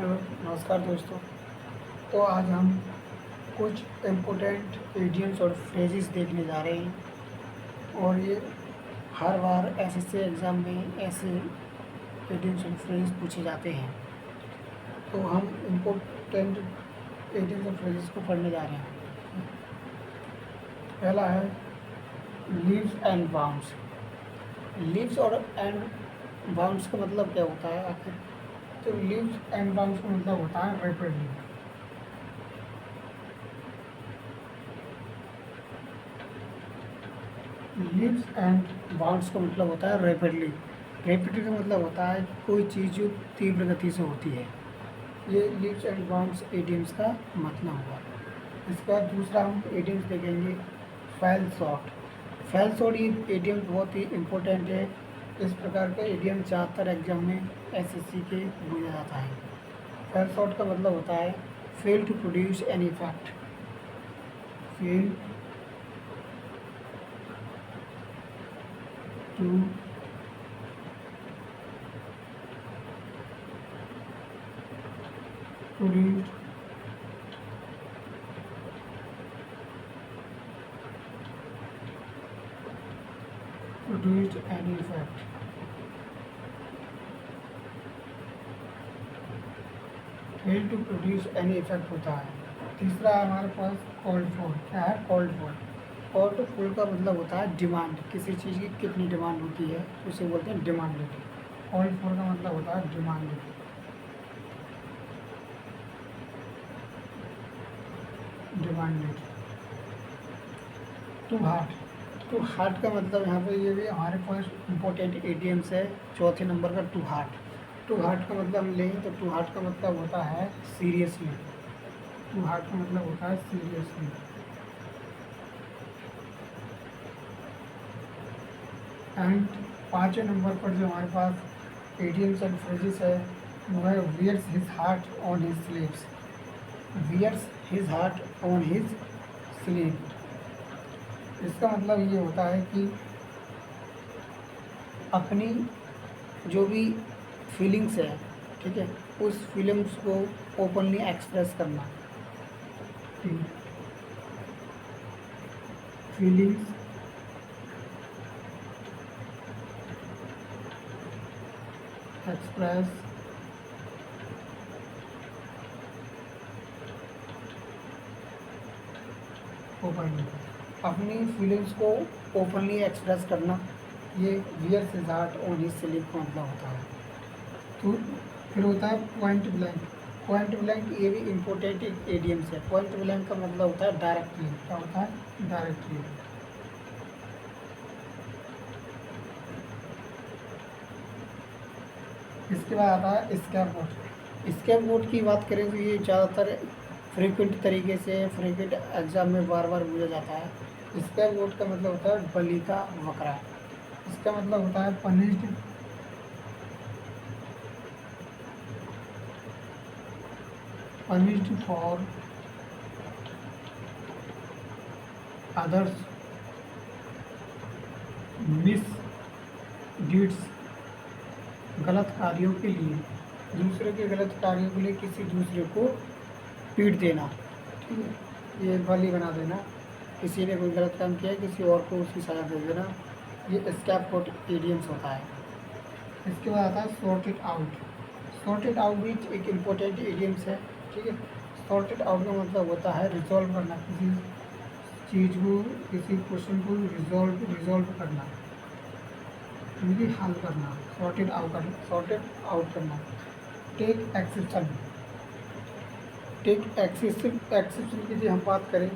Hello, नमस्कार दोस्तों। तो आज हम कुछ इम्पोर्टेंट इडियम्स और फ्रेजेस देखने जा रहे हैं और ये हर बार एसएससी एग्ज़ाम में ऐसे इडियम्स और फ्रेजेस पूछे जाते हैं। तो हम इम्पोर्टेंट इडियम्स और फ्रेजेस को पढ़ने जा रहे हैं। पहला है लीव्स एंड बाउंड्स। लीव्स और एंड बाउंड्स का मतलब क्या होता है आखिर? तो लीव्स एंड बाउंड्स का मतलब होता है रैपिडली। लीव्स एंड बाउंड्स का मतलब होता है रैपिडली। रैपिडली का मतलब होता है कोई चीज़ जो तीव्र गति से होती है। ये लीव्स एंड बाउंड्स इडियम्स का मतलब हुआ। इसके बाद दूसरा हम इडियम्स देखेंगे फेल शॉट। फेल शॉट ये इडियम बहुत ही इम्पोर्टेंट है। इस प्रकार का इडियम ज़्यादातर एग्जाम में एसएससी के पूछा जाता है। फेल शॉट का मतलब होता है fail to produce an effect. Fail to produce any effect. Fail to produce any effect होता है। तीसरा है हमारे पास कॉल्ड फॉर। क्या है कॉल्ड फॉर? कॉल्ड फॉर का मतलब होता है डिमांड। किसी चीज़ की कितनी डिमांड होती है उसे बोलते हैं डिमांडेड। कॉल्ड फॉर का मतलब होता है demanded. Demanded. To heart. To heart का मतलब यहाँ पे ये भी हमारे पास इम्पोर्टेंट एडियम्स है। चौथे नंबर का टू हार्ट। टू हार्ट का मतलब हम लेंगे तो टू हार्ट का मतलब होता है सीरियसली। टू हार्ट का मतलब होता है सीरियसली। एंड पाँचवें नंबर पर जो हमारे पास एडियम्स एंड फ्रेजेस है वो है wears his heart on his sleeves. Wears his heart on his sleeve. इसका मतलब ये होता है कि अपनी जो भी फीलिंग्स है, ठीक है, उस फीलिंग्स को ओपनली एक्सप्रेस करना। Feelings express openly. अपनी फीलिंग्स को ओपनली एक्सप्रेस करना, ये wears his heart on his sleeve का मतलब होता है। तो फिर होता है पॉइंट ब्लैंक। पॉइंट ब्लैंक ये भी इम्पोर्टेंट एडियम्स है। पॉइंट ब्लैंक का मतलब होता है डायरेक्टली। क्या होता है? डायरेक्टली। इसके बाद आता है स्कैप वोट। स्कैप वोट की बात करें तो ये ज़्यादातर फ्रीक्वेंट तरीके से फ्रीक्वेंट एग्जाम में बार बार पूछा जाता है। स्कैप वोट का मतलब होता है बलि का बकरा। इसका मतलब होता है punished for others miss deeds. गलत कार्यों के लिए, दूसरे के गलत कार्यों के लिए किसी दूसरे को पीट देना, ठीक है, ये बलि बना देना। किसी ने कोई गलत काम किया है किसी और को उसकी सज़ा दे देना, ये स्कैपगोट इडियम्स होता है। इसके बाद आता है सॉर्टेड आउट। सॉर्टेड आउट भी एक इम्पोर्टेंट इडियम्स है, ठीक है। सॉर्टेड आउट का मतलब होता है रिजॉल्व करना, किसी चीज़ को, किसी क्वेश्चन को रिजॉल्व करना, यानी हल करना। सॉर्टेड आउट करना। Take exception. टेक एक्सेप्शन की हम बात करें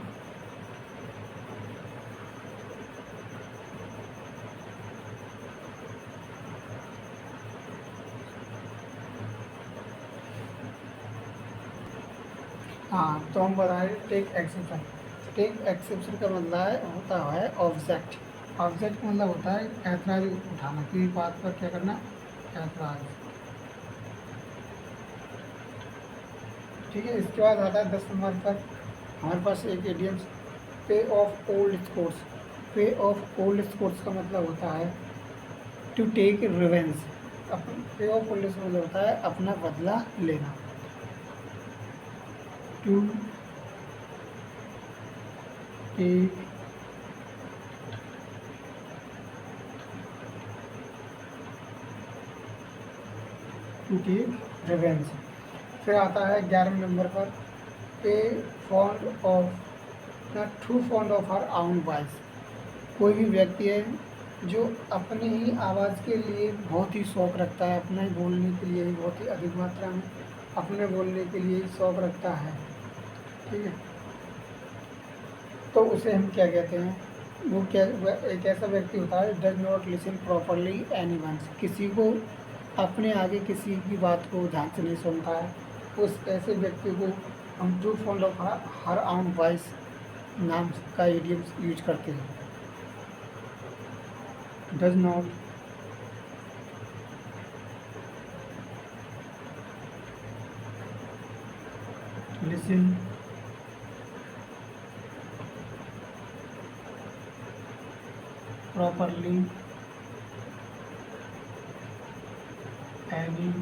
हाँ, तो हम बताएं टेक एक्सेप्शन। टेक एक्सेप्शन का मतलब होता है ऑब्जेक्ट। ऑब्जेक्ट का मतलब होता है ऐतराज उठाना, किसी बात पर क्या करना, ऐतराज, ठीक है। इसके बाद आता है 10 नंबर पर हमारे पास एक idioms pay off old scores. Pay off old scores का मतलब होता है to take revenge. Pay off old scores मतलब होता है अपना बदला लेना। To take revenge. फिर आता है 11वें नंबर पर, a fond of to fond of her own voice. कोई भी व्यक्ति है जो अपनी ही आवाज़ के लिए बहुत ही शौक़ रखता है, अपने बोलने के लिए ही बहुत ही अधिक मात्रा में अपने बोलने के लिए शौक़ रखता है, ठीक है। तो उसे हम क्या कहते हैं, वो क्या, वह एक ऐसा व्यक्ति होता है does not listen properly anyone, किसी को अपने आगे किसी की बात को ध्यान से नहीं सुनता है, उस ऐसे व्यक्ति को हम to fond of her own voice नाम का इडियम यूज करते हैं। Does not listen properly any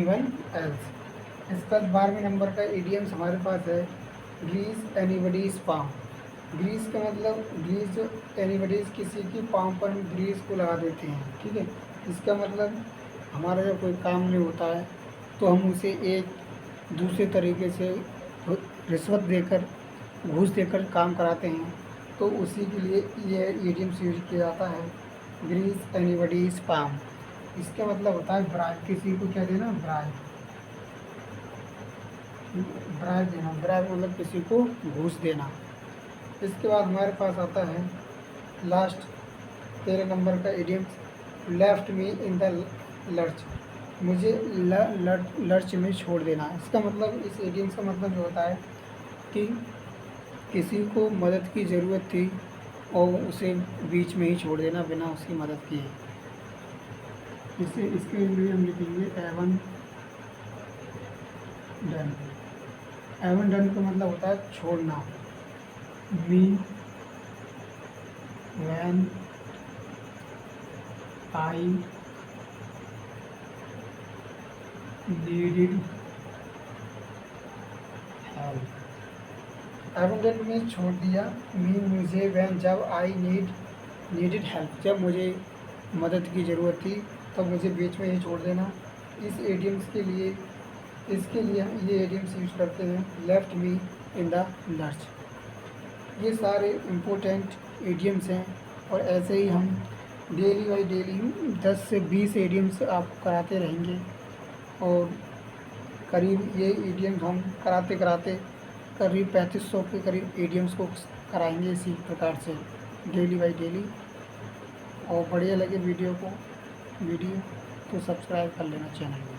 one else. इसका 12वें नंबर का इडियम्स हमारे पास है ग्रीस एनीबडीज पाम। ग्रीस का मतलब, ग्रीस जो एनीबडीज किसी की पाम पर हम ग्रीस को लगा देते हैं, ठीक है। इसका मतलब हमारा जब कोई काम नहीं होता है तो हम उसे एक दूसरे तरीके से रिश्वत देकर, घूस देकर काम कराते हैं, तो उसी के लिए यह इडियम्स यूज किया जाता है, ग्रीस एनीबडीज पाम। इसका मतलब होता है ब्राइब, किसी को क्या देना, ब्राइब, ब्राइब देना, ब्राइब मतलब किसी को घूस देना। इसके बाद हमारे पास आता है लास्ट 13 नंबर का idioms, left me in the lurch, मुझे लर्च में छोड़ देना। इसका मतलब, इस इडियम्स का मतलब ये होता है कि किसी को मदद की ज़रूरत थी और उसे बीच में ही छोड़ देना बिना उसकी मदद किए। इसके लिए हम लिखेंगे एवन डन। एवन डन का मतलब होता है छोड़ना। Me when I needed help. Abandoned में छोड़ दिया, मी मुझे, वैन जब, आई नीडेड हेल्प जब मुझे मदद की ज़रूरत थी, तब मुझे बीच में ही छोड़ देना। इस एडियम्स के लिए, इसके लिए हम ये एडियम्स यूज करते हैं, left me in the lurch. ये सारे इम्पोर्टेंट एडियम्स हैं और ऐसे ही हम डेली बाई डेली 10 से 20 एडियम्स आपको कराते रहेंगे और करीब ये एडियम्स हम कराते कराते करीब 3500 के करीब एडियम्स को कराएंगे इसी प्रकार से डेली बाई डेली। और बढ़िया लगे वीडियो तो सब्सक्राइब कर लेना चैनल को।